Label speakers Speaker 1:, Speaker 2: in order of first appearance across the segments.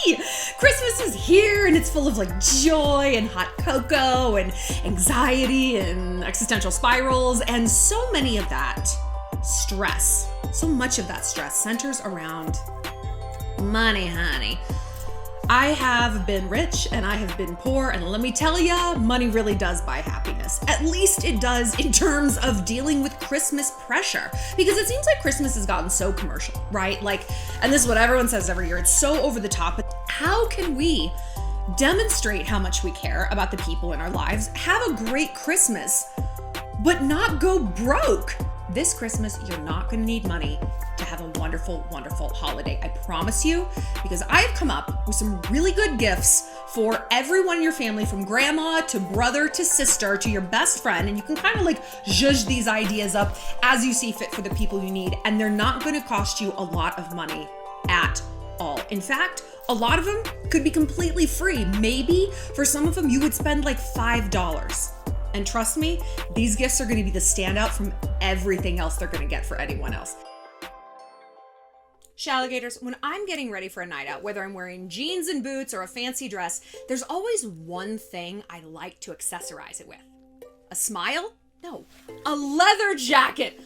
Speaker 1: Yay! Christmas is here and it's full of like joy and hot cocoa and anxiety and existential spirals and so many of that stress. So much of that stress centers around money, honey. I have been rich and I have been poor, and let me tell ya, money really does buy happiness. At least it does in terms of dealing with Christmas pressure, because it seems like Christmas has gotten so commercial, right? Like, and this is what everyone says every year, it's so over the top. How can we demonstrate how much we care about the people in our lives, have a great Christmas, but not go broke? This Christmas, you're not gonna need money to have a wonderful, wonderful holiday. I promise you, because I've come up with some really good gifts for everyone in your family, from grandma to brother to sister to your best friend. And you can kind of like zhuzh these ideas up as you see fit for the people you need. And they're not gonna cost you a lot of money at all. In fact, a lot of them could be completely free. Maybe for some of them, you would spend like $5. And trust me, these gifts are gonna be the standout from everything else they're gonna get for anyone else. Shalligators, when I'm getting ready for a night out, whether I'm wearing jeans and boots or a fancy dress, there's always one thing I like to accessorize it with. A smile? No, a leather jacket.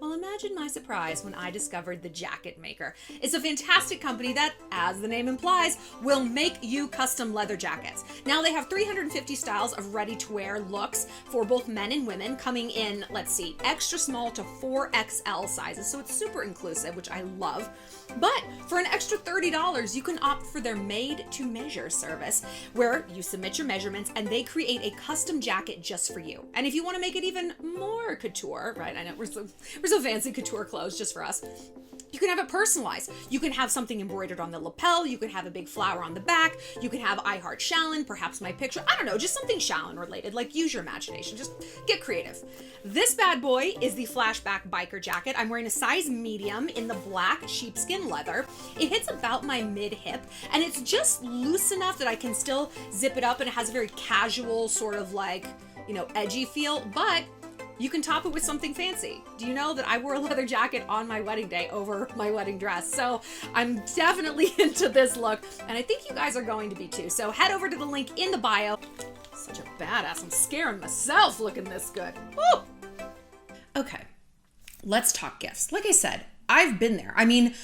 Speaker 1: Well, imagine my surprise when I discovered The Jacket Maker. It's a fantastic company that, as the name implies, will make you custom leather jackets. Now they have 350 styles of ready-to-wear looks for both men and women, coming in, let's see, extra small to 4XL sizes, so it's super inclusive, which I love. But for an extra $30, you can opt for their made-to-measure service, where you submit your measurements and they create a custom jacket just for you. And if you want to make it even more couture, right? I know we're so fancy couture clothes just for us. You can have it personalized. You can have something embroidered on the lapel. You can have a big flower on the back. You can have I Heart Shallon, perhaps my picture. I don't know, just something Shallon related. Like, use your imagination. Just get creative. This bad boy is the Flashback Biker Jacket. I'm wearing a size medium in the black sheepskin leather. It hits about my mid-hip, and it's just loose enough that I can still zip it up, and it has a very casual sort of like, you know, edgy feel, but you can top it with something fancy. Do you know that I wore a leather jacket on my wedding day over my wedding dress? So I'm definitely into this look, and I think you guys are going to be too. So head over to the link in the bio. Such a badass. I'm scaring myself looking this good. Woo! Okay, let's talk gifts. Like I said, I've been there. I mean,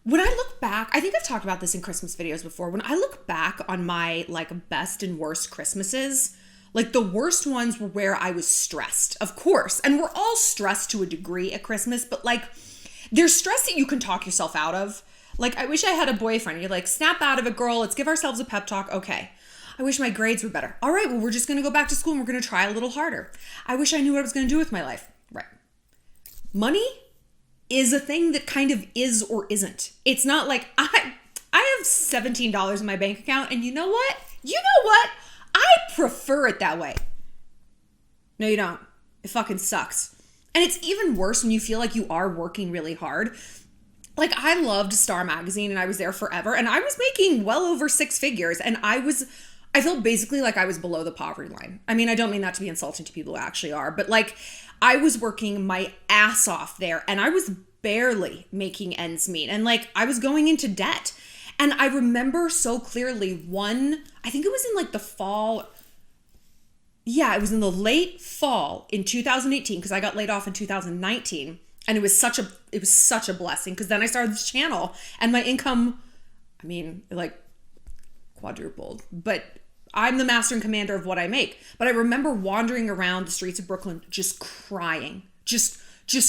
Speaker 1: when I look back, I think I've talked about this in Christmas videos before. When I look back on my like best and worst Christmases, like the worst ones were where I was stressed, of course. And we're all stressed to a degree at Christmas, but like there's stress that you can talk yourself out of. Like, I wish I had a boyfriend. You're like, snap out of it, girl. Let's give ourselves a pep talk. Okay. I wish my grades were better. All right, well, we're just going to go back to school and we're going to try a little harder. I wish I knew what I was going to do with my life. Right. Money is a thing that kind of is or isn't. It's not like I have $17 in my bank account, and you know what? I prefer it that way. No, you don't. It fucking sucks. And it's even worse when you feel like you are working really hard. Like, I loved Star Magazine and I was there forever, and I was making well over six figures, and I felt basically like I was below the poverty line. I mean, I don't mean that to be insulting to people who actually are, but like, I was working my ass off there and I was barely making ends meet. And like, I was going into debt. And I remember so clearly I think it was in like the fall. Yeah, it was in the late fall in 2018, because I got laid off in 2019. And it was such a blessing, because then I started this channel and my income, I mean, like quadrupled. But I'm the master and commander of what I make. But I remember wandering around the streets of Brooklyn just crying, just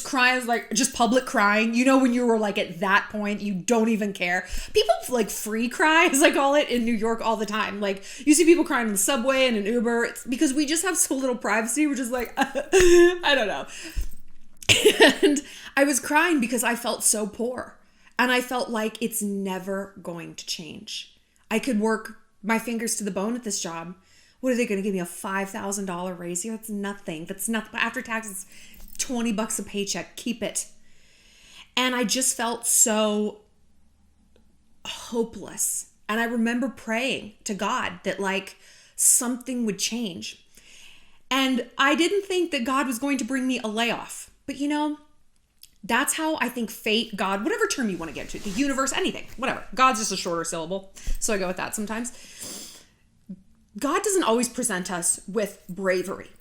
Speaker 1: crying, like just public crying. You know, when you were like at that point, you don't even care. People like free cry, as I call it, in New York all the time. Like, you see people crying in the subway and in Uber. It's because we just have so little privacy. We're just like, I don't know. And I was crying because I felt so poor. And I felt like it's never going to change. I could work my fingers to the bone at this job. What are they going to give me, a $5,000 raise here? That's nothing. That's nothing. After taxes, $20 a paycheck. Keep it. And I just felt so hopeless. And I remember praying to God that like something would change. And I didn't think that God was going to bring me a layoff. But you know, That's how I think fate, God, whatever term you want to get to, the universe, anything, whatever. God's just a shorter syllable, so I go with that sometimes. God doesn't always present us with bravery.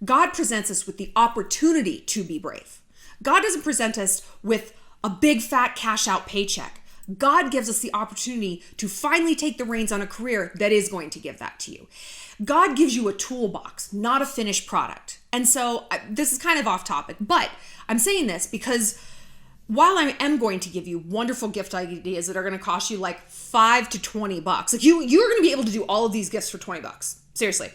Speaker 1: God presents us with the opportunity to be brave. God doesn't present us with a big fat cash out paycheck. God gives us the opportunity to finally take the reins on a career that is going to give that to you. God gives you a toolbox, not a finished product. And so this is kind of off topic, but I'm saying this because while I am going to give you wonderful gift ideas that are going to cost you like $5 to $20, like you're going to be able to do all of these gifts for $20. Seriously.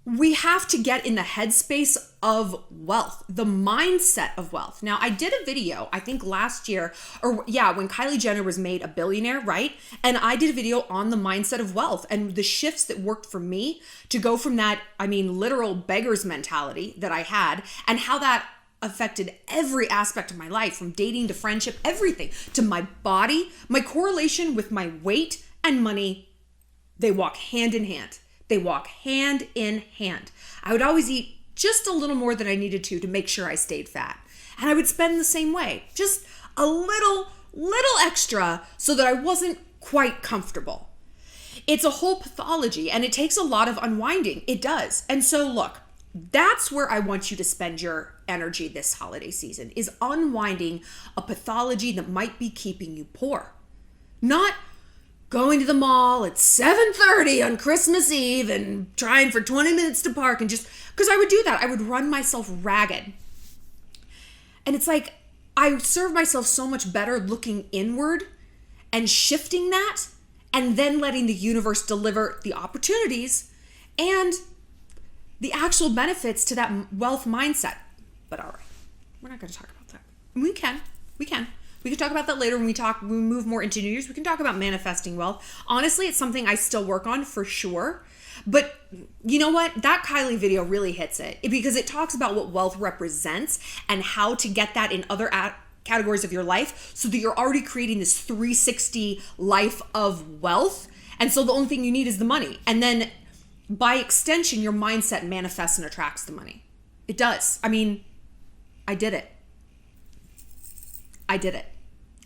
Speaker 1: We have to get in the headspace of wealth, the mindset of wealth. Now, I did a video, I think last year, when Kylie Jenner was made a billionaire, right? And I did a video on the mindset of wealth and the shifts that worked for me to go from that, literal beggar's mentality that I had, and how that affected every aspect of my life, from dating to friendship, everything, to my body, my correlation with my weight and money. They walk hand in hand. They walk hand in hand. I would always eat just a little more than I needed to make sure I stayed fat. And I would spend the same way, just a little extra so that I wasn't quite comfortable. It's a whole pathology and it takes a lot of unwinding. It does. And so look, that's where I want you to spend your energy this holiday season, is unwinding a pathology that might be keeping you poor. Not going to the mall at 7:30 on Christmas Eve and trying for 20 minutes to park, and just because I would do that, I would run myself ragged. And it's like I serve myself so much better looking inward and shifting that, and then letting the universe deliver the opportunities and the actual benefits to that wealth mindset. But all right, we're not going to talk about that. We can. We can talk about that later when we move more into New Year's. We can talk about manifesting wealth. Honestly, it's something I still work on for sure. But you know what? That Kylie video really hits it because it talks about what wealth represents and how to get that in other categories of your life so that you're already creating this 360 life of wealth. And so the only thing you need is the money. And then by extension, your mindset manifests and attracts the money. It does. I did it.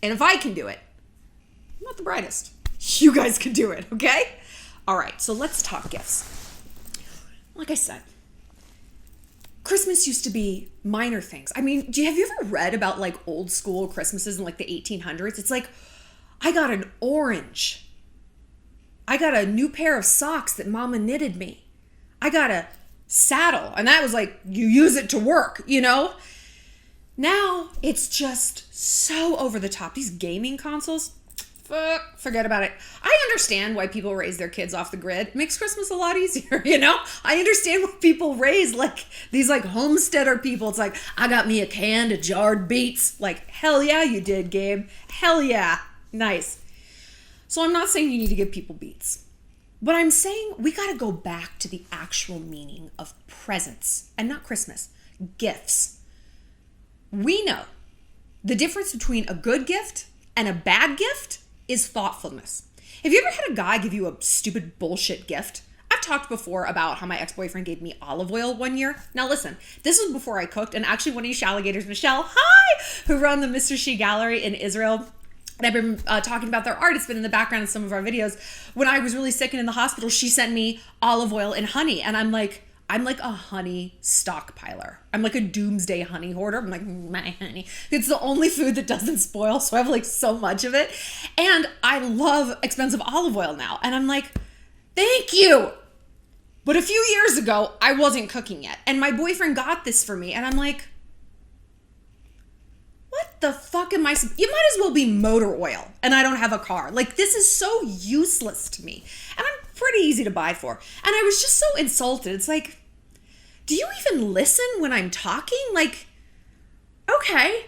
Speaker 1: And if I can do it, I'm not the brightest. You guys can do it, okay? All right, so let's talk gifts. Like I said, Christmas used to be minor things. Have you ever read about like old school Christmases in like the 1800s? It's like, I got an orange. I got a new pair of socks that mama knitted me. I got a saddle, and that was like, you use it to work, you know? Now, it's just so over the top. These gaming consoles, forget about it. I understand why people raise their kids off the grid. It makes Christmas a lot easier, you know? I understand why people raise like these like homesteader people. It's like, I got me a can of jarred beets. Like, hell yeah, you did, Gabe. Hell yeah. Nice. So I'm not saying you need to give people beets. But I'm saying we got to go back to the actual meaning of presents, and not Christmas, gifts. We know the difference between a good gift and a bad gift is thoughtfulness. Have you ever had a guy give you a stupid bullshit gift? I've talked before about how my ex-boyfriend gave me olive oil one year. Now listen, this was before I cooked, and actually one of you Shalligators, Michelle, hi, who run the Mr. She Gallery in Israel, and I've been talking about their art. It's been in the background of some of our videos. When I was really sick and in the hospital, she sent me olive oil and honey, and I'm like a honey stockpiler. I'm like a doomsday honey hoarder. I'm like, my honey. It's the only food that doesn't spoil, so I have like so much of it. And I love expensive olive oil now. And I'm like, thank you. But a few years ago, I wasn't cooking yet. And my boyfriend got this for me. And I'm like, what the fuck am I? You might as well be motor oil. And I don't have a car. Like, this is so useless to me. And I'm pretty easy to buy for. And I was just so insulted. It's like, do you even listen when I'm talking? Like, okay.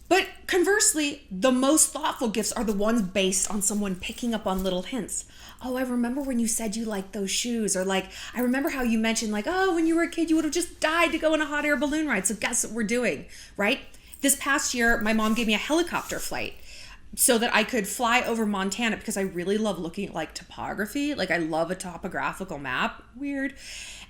Speaker 1: But conversely, the most thoughtful gifts are the ones based on someone picking up on little hints. Oh, I remember when you said you liked those shoes. Or like, I remember how you mentioned like, oh, when you were a kid, you would have just died to go on a hot air balloon ride. So guess what we're doing, right? This past year, my mom gave me a helicopter flight.
Speaker 2: so that I could fly over Montana because I really love looking at like topography. Like I love a topographical map. Weird.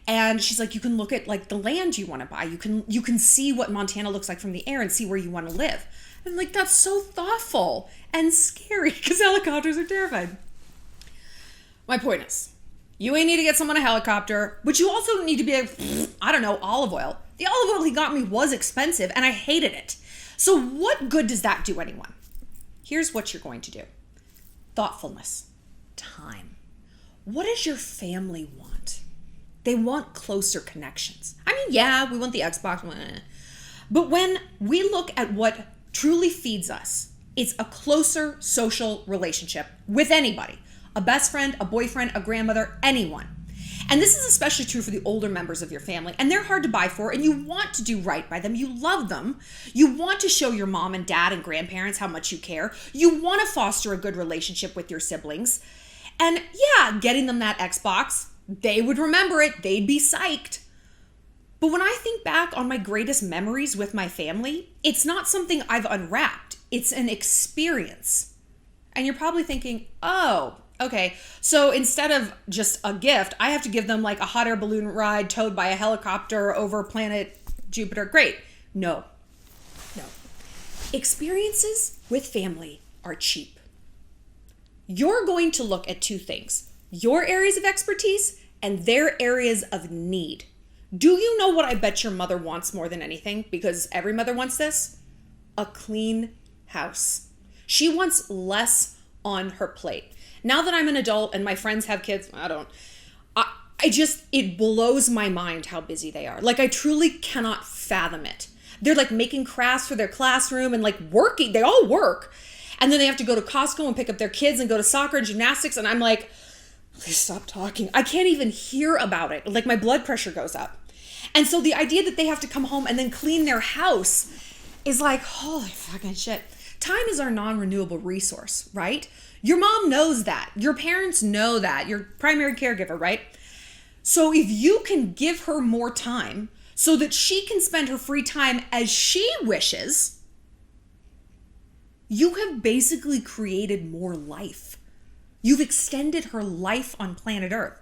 Speaker 2: And she's like, you can look at like the land you want to buy. You can see what Montana looks like from the air and see where you want to live. And like, that's so thoughtful and scary because helicopters are terrifying. My point is, you ain't need to get someone a helicopter, but you also need to be like, I don't know, olive oil. The olive oil he got me was expensive and I hated it. So what good does that do anyone? Here's what you're going to do. Thoughtfulness. Time. What does your family want? They want closer connections. I mean, yeah, we want the Xbox. But when we look at what truly feeds us, it's a closer social relationship with anybody. A best friend, a boyfriend, a grandmother, anyone. And this is especially true for the older members of your family. And they're hard to buy for, and you want to do right by them. You love them. You want to show your mom and dad and grandparents how much you care. You want to foster a good relationship with your siblings. And yeah, getting them that Xbox, they would remember it. They'd be psyched. But when I think back on my greatest memories with my family, it's not something I've unwrapped. It's an experience. And you're probably thinking, oh, okay, so instead of just a gift, I have to give them like a hot air balloon ride towed by a helicopter over planet Jupiter. Great. No. Experiences with family are cheap. You're going to look at two things: your areas of expertise and their areas of need. Do you know what I bet your mother wants more than anything? Because every mother wants this. A clean house. She wants less on her plate. Now that I'm an adult and my friends have kids, it blows my mind how busy they are. Like, I truly cannot fathom it. They're like making crafts for their classroom and like working. They all work. And then they have to go to Costco and pick up their kids and go to soccer and gymnastics. And I'm like, please stop talking. I can't even hear about it. Like, my blood pressure goes up. And so the idea that they have to come home and then clean their house is like, holy fucking shit. Time is our non-renewable resource, right? Your mom knows that. Your parents know that. Your primary caregiver, right? So if you can give her more time so that she can spend her free time as she wishes, you have basically created more life. You've extended her life on planet Earth.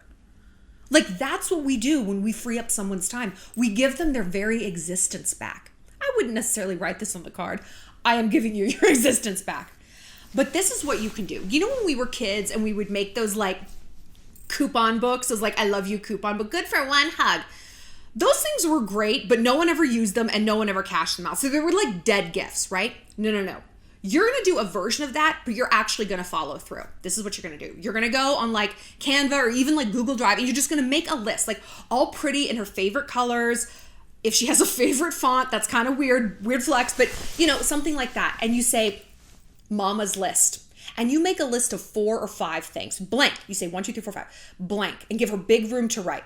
Speaker 2: Like, that's what we do when we free up someone's time. We give them their very existence back. I wouldn't necessarily write this on the card. I am giving you your existence back. But this is what you can do. You know when we were kids and we would make those like coupon books, those like I love you coupon book, good for one hug. Those things were great, but no one ever used them and no one ever cashed them out. So they were like dead gifts, right? No. You're going to do a version of that, but you're actually going to follow through. This is what you're going to do. You're going to go on like Canva or even like Google Drive, and you're just going to make a list, like all pretty in her favorite colors. If she has a favorite font, that's kind of weird flex, but you know, something like that. And you say, Mama's list. And you make a list of 4 or 5 things. Blank. You say 1, 2, 3, 4, 5. Blank. And give her big room to write.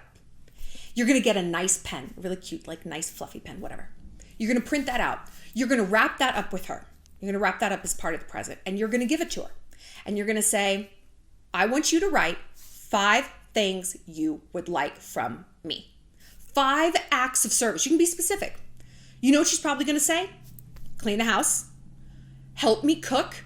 Speaker 2: You're going to get a nice pen. Really cute, like nice fluffy pen, whatever. You're going to print that out. You're going to wrap that up with her. You're going to wrap that up as part of the present. And you're going to give it to her. And you're going to say, I want you to write 5 things you would like from me. 5 acts of service. You can be specific. You know what she's probably going to say? Clean the house. Help me cook.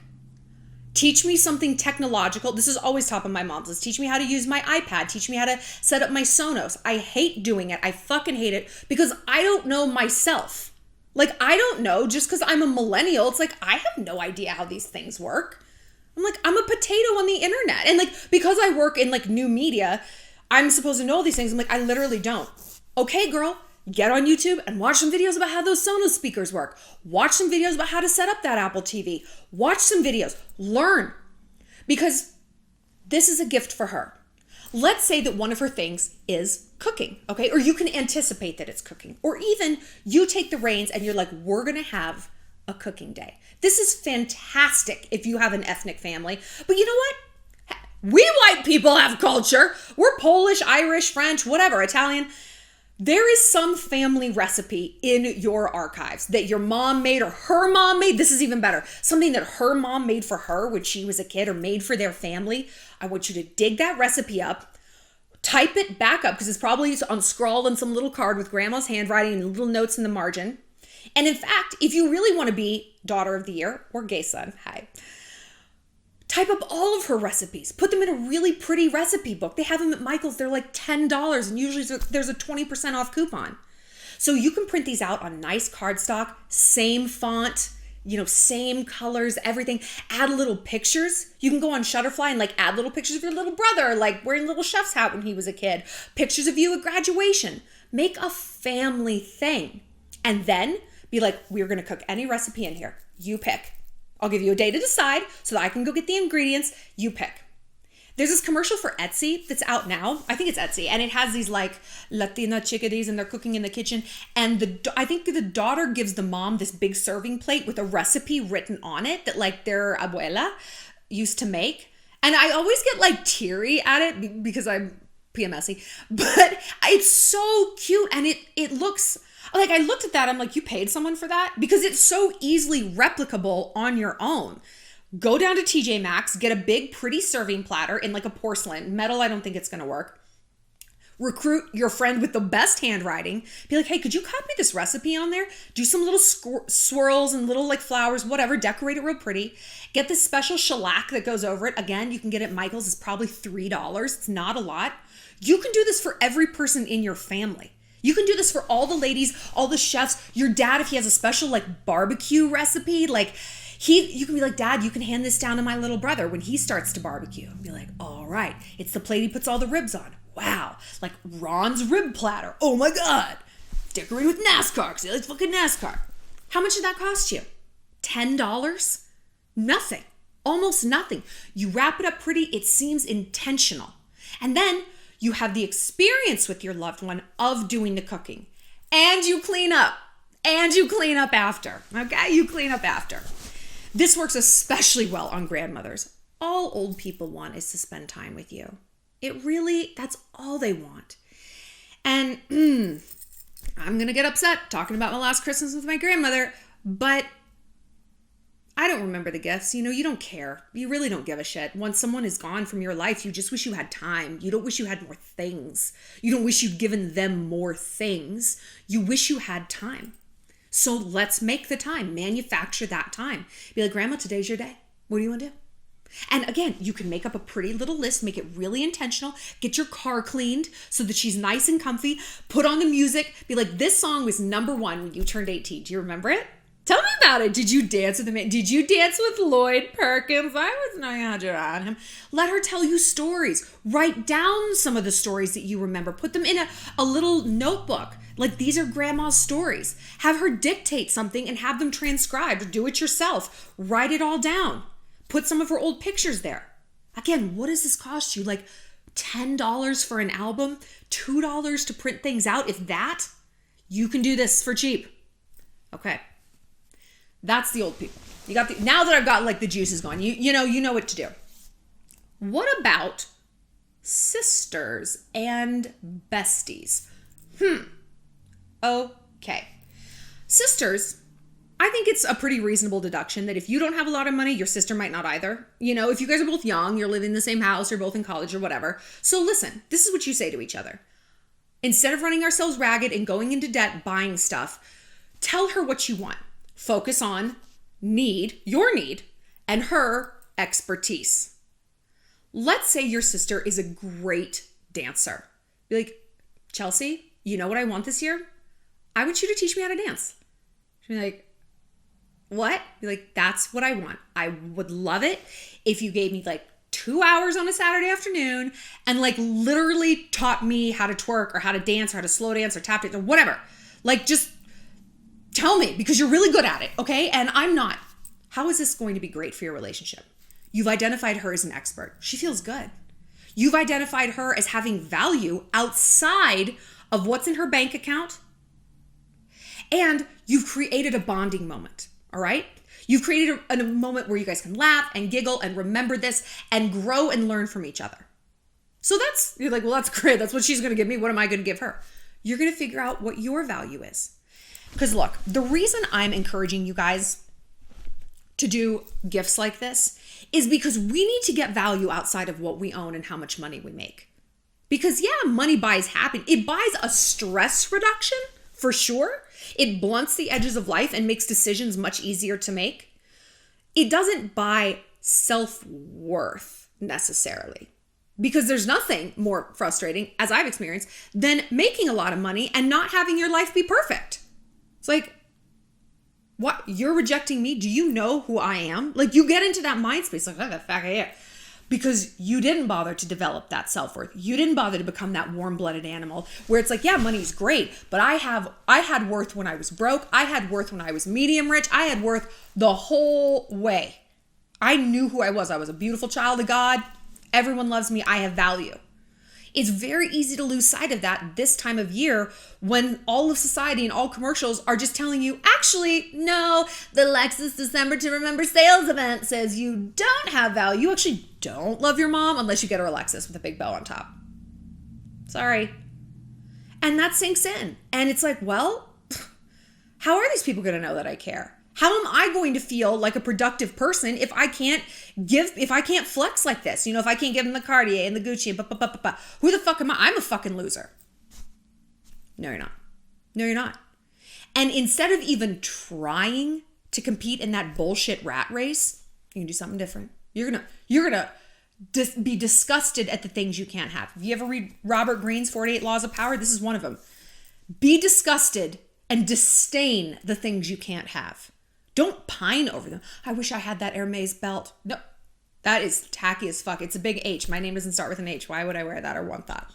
Speaker 2: Teach me something technological. This is always top of my mom's list. Teach me how to use my iPad. Teach me how to set up my Sonos. I hate doing it. I fucking hate it because I don't know myself. Like, I don't know just because I'm a millennial. It's like, I have no idea how these things work. I'm like, I'm a potato on the internet. And like, because I work in like new media, I'm supposed to know all these things. I'm like, I literally don't. Okay, girl, get on YouTube and watch some videos about how those Sonos speakers work. Watch some videos about how to set up that Apple TV. Watch some videos. Learn. Because this is a gift for her. Let's say that one of her things is cooking, okay? Or you can anticipate that it's cooking. Or even you take the reins and you're like, we're going to have a cooking day. This is fantastic if you have an ethnic family. But you know what? We white people have culture. We're Polish, Irish, French, whatever, Italian. There is some family recipe in your archives that your mom made or her mom made. This is even better. Something that her mom made for her when she was a kid or made for their family. I want you to dig that recipe up, type it back up because it's probably scrawled on some little card with grandma's handwriting and little notes in the margin. And in fact, if you really want to be daughter of the year or gay son, hi, Type up all of her recipes. Put them in a really pretty recipe book. They have them at Michael's. They're like $10 and usually there's a 20% off coupon. So you can print these out on nice cardstock, same font, same colors, everything. Add little pictures. You can go on Shutterfly and add little pictures of your little brother, wearing a little chef's hat when he was a kid. Pictures of you at graduation. Make a family thing. And then be like, we're going to cook any recipe in here. You pick. I'll give you a day to decide so that I can go get the ingredients. You pick. There's this commercial for Etsy that's out now. I think it's Etsy. And it has these Latina chickadees and they're cooking in the kitchen. And I think the daughter gives the mom this big serving plate with a recipe written on it that their abuela used to make. And I always get teary at it because I'm PMSy. But it's so cute and it looks... I looked at that, I'm like, you paid someone for that? Because it's so easily replicable on your own. Go down to TJ Maxx, get a big, pretty serving platter in a porcelain. Metal, I don't think it's going to work. Recruit your friend with the best handwriting. Be like, hey, could you copy this recipe on there? Do some little swirls and little flowers, whatever. Decorate it real pretty. Get this special shellac that goes over it. Again, you can get it at Michael's. It's probably $3. It's not a lot. You can do this for every person in your family. You can do this for all the ladies, all the chefs, your dad, if he has a special barbecue recipe, you can be like, Dad, you can hand this down to my little brother when he starts to barbecue. And be like, all right, it's the plate he puts all the ribs on. Wow. Ron's rib platter. Oh my God. Decorated with NASCAR because he likes fucking NASCAR. How much did that cost you? $10? Nothing. Almost nothing. You wrap it up pretty. It seems intentional. And then you have the experience with your loved one of doing the cooking. And you clean up. And you clean up after. Okay? You clean up after. This works especially well on grandmothers. All old people want is to spend time with you. That's all they want. And I'm going to get upset talking about my last Christmas with my grandmother, but I don't remember the gifts. You don't care. You really don't give a shit. Once someone is gone from your life, you just wish you had time. You don't wish you had more things. You don't wish you'd given them more things. You wish you had time. So let's make the time. Manufacture that time. Be like, Grandma, today's your day. What do you want to do? And again, you can make up a pretty little list, make it really intentional, get your car cleaned so that she's nice and comfy, put on the music, be like, this song was number 1 when you turned 18. Do you remember it? Tell me about it. Did you dance with him? Did you dance with Lloyd Perkins? I was not how to on him. Let her tell you stories. Write down some of the stories that you remember. Put them in a little notebook. These are grandma's stories. Have her dictate something and have them transcribed or do it yourself. Write it all down. Put some of her old pictures there. Again, what does this cost you? $10 for an album? $2 to print things out? If that, you can do this for cheap. Okay. That's the old people. Now that I've got the juices going, you know what to do. What about sisters and besties? Okay. Sisters, I think it's a pretty reasonable deduction that if you don't have a lot of money, your sister might not either. If you guys are both young, you're living in the same house, you're both in college or whatever. So listen, this is what you say to each other. Instead of running ourselves ragged and going into debt buying stuff, tell her what you want. Focus on your need, and her expertise. Let's say your sister is a great dancer. Be like, Chelsea, you know what I want this year? I want you to teach me how to dance. She'll be like, what? Be like, that's what I want. I would love it if you gave me 2 hours on a Saturday afternoon and literally taught me how to twerk or how to dance or how to slow dance or tap dance or whatever. Just tell me because you're really good at it, okay? And I'm not. How is this going to be great for your relationship? You've identified her as an expert. She feels good. You've identified her as having value outside of what's in her bank account. And you've created a bonding moment, all right? You've created a moment where you guys can laugh and giggle and remember this and grow and learn from each other. So you're like, well, that's great. That's what she's going to give me. What am I going to give her? You're going to figure out what your value is. Because look, the reason I'm encouraging you guys to do gifts like this is because we need to get value outside of what we own and how much money we make. Because money buys happiness. It buys a stress reduction for sure. It blunts the edges of life and makes decisions much easier to make. It doesn't buy self-worth necessarily. Because there's nothing more frustrating, as I've experienced, than making a lot of money and not having your life be perfect. It's like, what? You're rejecting me? Do you know who I am? Like, you get into that mind space, like, what the fuck are you? Because you didn't bother to develop that self-worth. You didn't bother to become that warm-blooded animal where it's like, yeah, money's great, but I had worth when I was broke. I had worth when I was medium rich. I had worth the whole way. I knew who I was. I was a beautiful child of God. Everyone loves me. I have value. It's very easy to lose sight of that this time of year when all of society and all commercials are just telling you, actually, no, the Lexus December to Remember sales event says you don't have value. You actually don't love your mom unless you get her a Lexus with a big bow on top. Sorry. And that sinks in. And it's like, well, how are these people going to know that I care? How am I going to feel like a productive person if I can't flex like this? You know, if I can't give them the Cartier and the Gucci and who the fuck am I? I'm a fucking loser. No, you're not. No, you're not. And instead of even trying to compete in that bullshit rat race, you can do something different. You're gonna be disgusted at the things you can't have. If you ever read Robert Greene's 48 Laws of Power, this is one of them. Be disgusted and disdain the things you can't have. Don't pine over them. I wish I had that Hermes belt. No, that is tacky as fuck. It's a big H. My name doesn't start with an H. Why would I wear that or want that?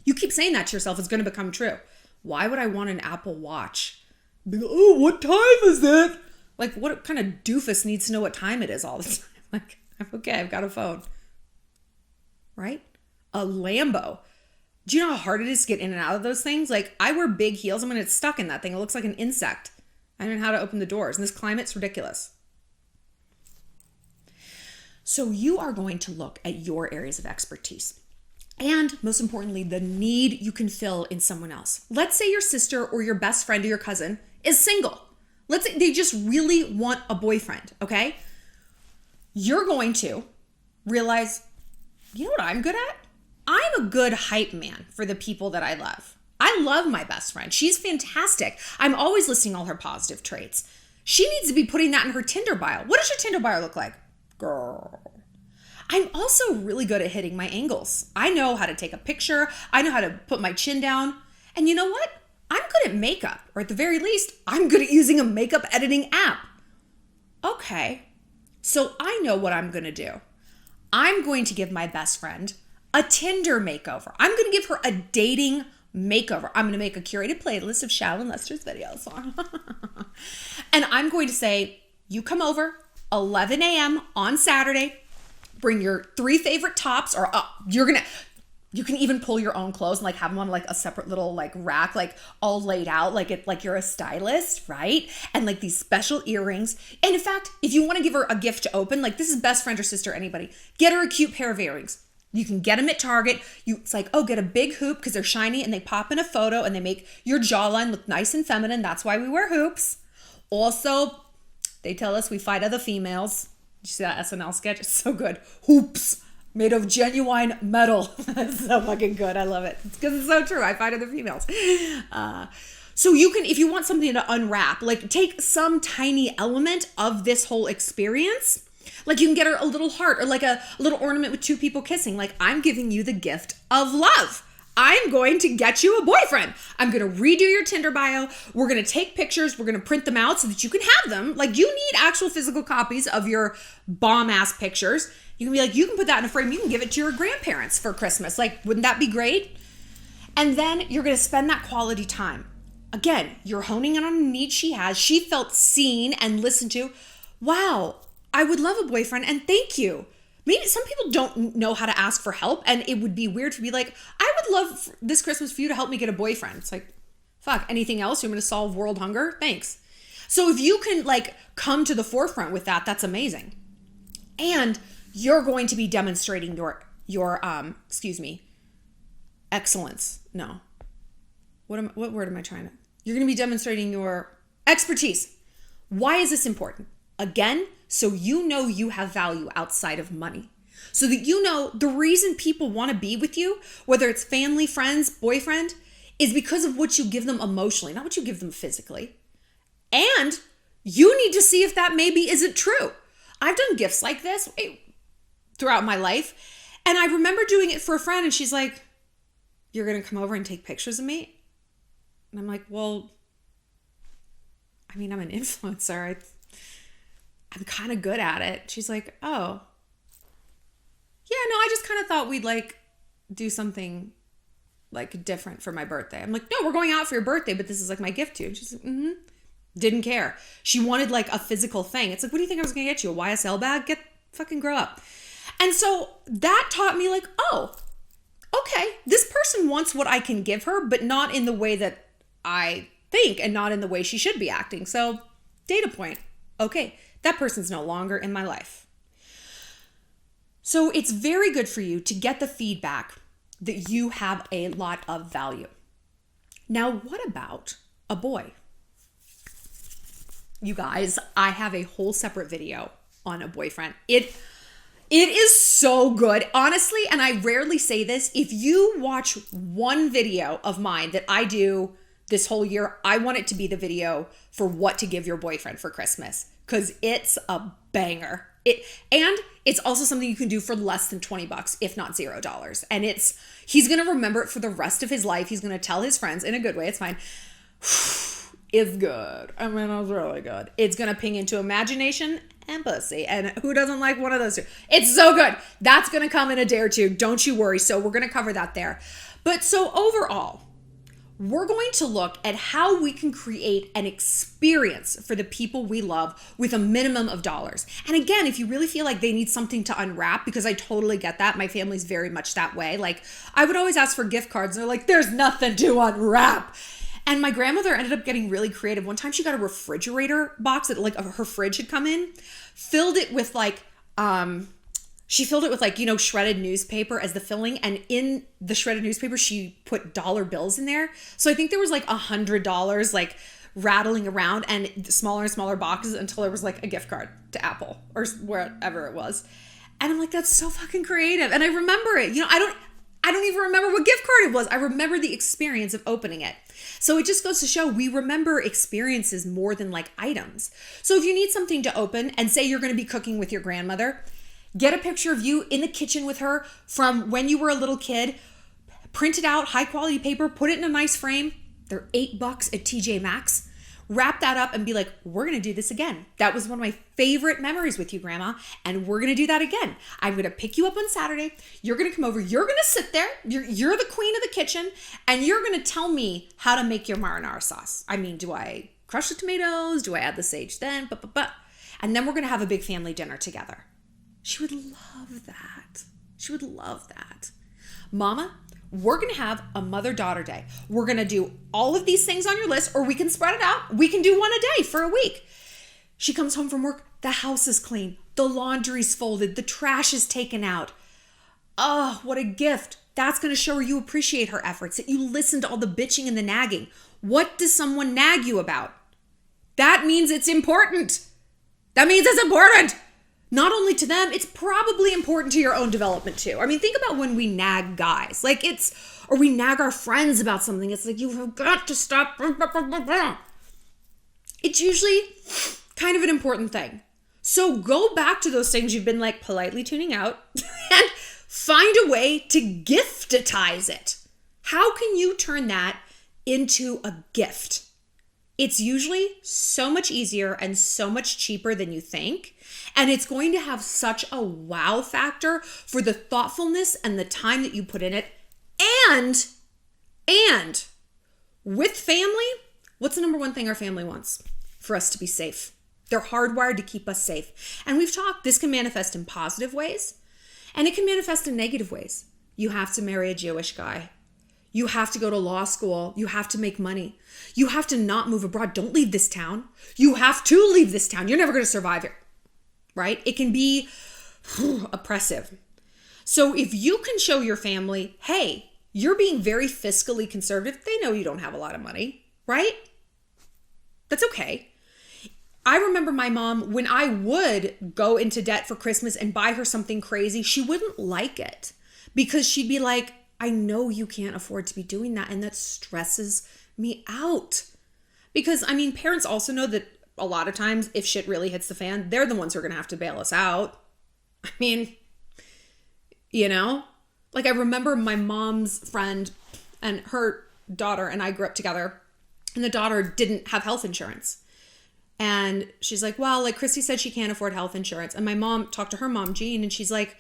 Speaker 2: You keep saying that to yourself. It's going to become true. Why would I want an Apple Watch? Be like, oh, what time is it? Like, what kind of doofus needs to know what time it is all the time? Like, I'm okay. I've got a phone. Right? A Lambo. Do you know how hard it is to get in and out of those things? Like, I wear big heels. I'm going to get stuck in that thing. It looks like an insect. I don't know how to open the doors. And this climate's ridiculous. So you are going to look at your areas of expertise. And most importantly, the need you can fill in someone else. Let's say your sister or your best friend or your cousin is single. Let's say they just really want a boyfriend, okay? You're going to realize, you know what I'm good at? I'm a good hype man for the people that I love. I love my best friend. She's fantastic. I'm always listing all her positive traits. She needs to be putting that in her Tinder bio. What does your Tinder bio look like? Girl. I'm also really good at hitting my angles. I know how to take a picture. I know how to put my chin down. And you know what? I'm good at makeup, or at the very least, I'm good at using a makeup editing app. Okay, so I know what I'm gonna do. I'm going to give my best friend a Tinder makeover. I'm gonna give her a dating makeover. I'm gonna make a curated playlist of Shallon Lester's videos. And I'm going to say, you come over 11 a.m. on Saturday, bring your 3 favorite tops, or you can even pull your own clothes and like have them on like a separate little like rack, like all laid out like you're a stylist, right? And like these special earrings. And in fact, if you want to give her a gift to open, like this is best friend or sister, anybody, get her a cute pair of earrings. You can get them at Target. It's like, oh, get a big hoop because they're shiny and they pop in a photo and they make your jawline look nice and feminine. That's why we wear hoops. Also, they tell us we fight other females. Did you see that SNL sketch? It's so good. Hoops made of genuine metal. That's so fucking good. I love it. It's because it's so true. I fight other females. So you can, if you want something to unwrap, like take some tiny element of this whole experience. Like you can get her a little heart or like a little ornament with 2 people kissing. Like, I'm giving you the gift of love. I'm going to get you a boyfriend. I'm going to redo your Tinder bio. We're going to take pictures. We're going to print them out so that you can have them. Like, you need actual physical copies of your bomb ass pictures. You can be like, you can put that in a frame. You can give it to your grandparents for Christmas. Like, wouldn't that be great? And then you're going to spend that quality time. Again, you're honing in on a need she has. She felt seen and listened to. Wow, I would love a boyfriend and thank you. Maybe some people don't know how to ask for help, and it would be weird to be like, I would love this Christmas for you to help me get a boyfriend. It's like, fuck, anything else? You're going to solve world hunger? Thanks. So if you can like come to the forefront with that, that's amazing. And you're going to be demonstrating your excellence. No. What word am I trying to? You're going to be demonstrating your expertise. Why is this important? Again, so you know you have value outside of money. So that you know the reason people want to be with you, whether it's family, friends, boyfriend, is because of what you give them emotionally, not what you give them physically. And you need to see if that maybe isn't true. I've done gifts like this throughout my life. And I remember doing it for a friend and she's like, you're going to come over and take pictures of me? And I'm like, well, I mean, I'm an influencer. I'm kind of good at it. She's like, oh, yeah, no, I just kind of thought we'd like do something like different for my birthday. I'm like, no, we're going out for your birthday, but this is like my gift to you. And she's like, mm-hmm. Didn't care. She wanted like a physical thing. It's like, what do you think I was going to get you? A YSL bag? Fucking grow up. And so that taught me like, oh, okay, this person wants what I can give her, but not in the way that I think and not in the way she should be acting. So data point. Okay, that person's no longer in my life. So it's very good for you to get the feedback that you have a lot of value. Now, what about a boy? You guys, I have a whole separate video on a boyfriend. It is so good, honestly, and I rarely say this. If you watch one video of mine that I do this whole year, I want it to be the video for what to give your boyfriend for Christmas, because it's a banger. And it's also something you can do for less than $20, if not $0. And he's going to remember it for the rest of his life. He's going to tell his friends in a good way. It's fine. It's good. I mean, it was really good. It's going to ping into imagination and pussy. And who doesn't like one of those two? It's so good. That's going to come in a day or two. Don't you worry. So we're going to cover that there. But so overall, we're going to look at how we can create an experience for the people we love with a minimum of dollars. And again, if you really feel like they need something to unwrap, because I totally get that. My family's very much that way. Like, I would always ask for gift cards and they're like, there's nothing to unwrap. And my grandmother ended up getting really creative. One time she got a refrigerator box that like her fridge had come in, filled it with like, shredded newspaper as the filling. And in the shredded newspaper, she put dollar bills in there. So I think there was like $100 like rattling around and smaller and smaller boxes until there was like a gift card to Apple or wherever it was. And I'm like, that's so fucking creative. And I remember it. You know, I don't even remember what gift card it was. I remember the experience of opening it. So it just goes to show we remember experiences more than like items. So if you need something to open and say you're going to be cooking with your grandmother, get a picture of you in the kitchen with her from when you were a little kid, print it out, high quality paper, put it in a nice frame. They're $8 at TJ Maxx. Wrap that up and be like, we're going to do this again. That was one of my favorite memories with you, Grandma. And we're going to do that again. I'm going to pick you up on Saturday. You're going to come over. You're going to sit there. You're the queen of the kitchen. And you're going to tell me how to make your marinara sauce. I mean, do I crush the tomatoes? Do I add the sage then? And then we're going to have a big family dinner together. She would love that. She would love that. Mama, we're going to have a mother-daughter day. We're going to do all of these things on your list, or we can spread it out. We can do one a day for a week. She comes home from work. The house is clean. The laundry's folded. The trash is taken out. Oh, what a gift. That's going to show her you appreciate her efforts, that you listen to all the bitching and the nagging. What does someone nag you about? That means it's important. That means it's important. Not only to them, it's probably important to your own development too. I mean, think about when we nag guys, or we nag our friends about something. It's like, you've got to stop. It's usually kind of an important thing. So go back to those things you've been like politely tuning out and find a way to giftitize it. How can you turn that into a gift? It's usually so much easier and so much cheaper than you think. And it's going to have such a wow factor for the thoughtfulness and the time that you put in it. And with family, what's the number one thing our family wants? For us to be safe. They're hardwired to keep us safe. And we've talked, this can manifest in positive ways and it can manifest in negative ways. You have to marry a Jewish guy. You have to go to law school. You have to make money. You have to not move abroad. Don't leave this town. You have to leave this town. You're never going to survive here. Right? It can be oppressive. So if you can show your family, hey, you're being very fiscally conservative, they know you don't have a lot of money, right? That's okay. I remember my mom, when I would go into debt for Christmas and buy her something crazy, she wouldn't like it because she'd be like, I know you can't afford to be doing that. And that stresses me out. Because, I mean, parents also know that a lot of times, if shit really hits the fan, they're the ones who are going to have to bail us out. I mean, you know? Like, I remember my mom's friend and her daughter and I grew up together, and the daughter didn't have health insurance. And she's like, well, like Christy said she can't afford health insurance. And my mom talked to her mom, Jean, and she's like,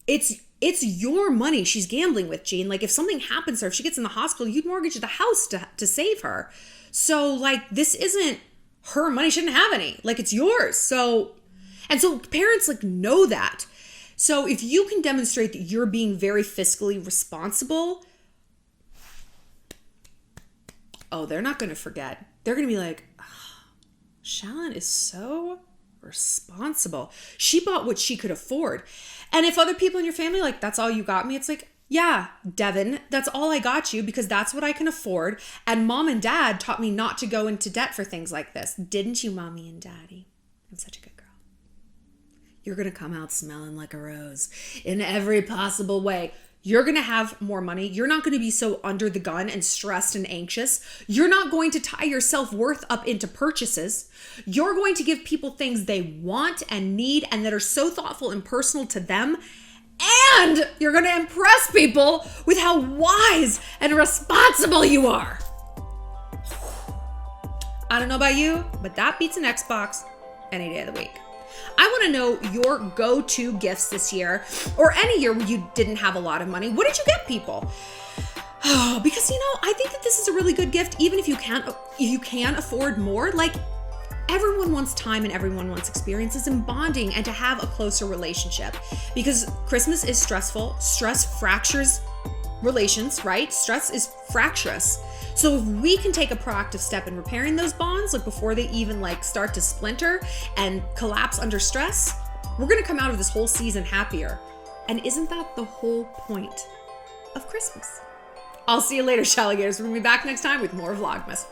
Speaker 2: it's your money she's gambling with, Jean. Like, if something happens to her, if she gets in the hospital, you'd mortgage the house to save her. So, like, this isn't her money. She didn't have any. Like, it's yours. So parents, like, know that. So if you can demonstrate that you're being very fiscally responsible, oh, they're not going to forget. They're going to be like, oh, Shallon is so responsible. She bought what she could afford. And if other people in your family, like, that's all you got me, it's like, yeah, Devin, that's all I got you because that's what I can afford. And mom and dad taught me not to go into debt for things like this. Didn't you, mommy and daddy? I'm such a good girl. You're going to come out smelling like a rose in every possible way. You're going to have more money. You're not going to be so under the gun and stressed and anxious. You're not going to tie your self-worth up into purchases. You're going to give people things they want and need and that are so thoughtful and personal to them. And you're going to impress people with how wise and responsible you are. I don't know about you, but that beats an Xbox any day of the week. I want to know your go-to gifts this year, or any year where you didn't have a lot of money. What did you get people? Oh, because, you know, I think that this is a really good gift, even if you can afford more. Like, everyone wants time and everyone wants experiences and bonding and to have a closer relationship, because Christmas is stressful. Stress fractures relations, right? Stress is fractious. So if we can take a proactive step in repairing those bonds, like before they even like start to splinter and collapse under stress, we're going to come out of this whole season happier. And isn't that the whole point of Christmas? I'll see you later, Shalligators. We're going to be back next time with more Vlogmas.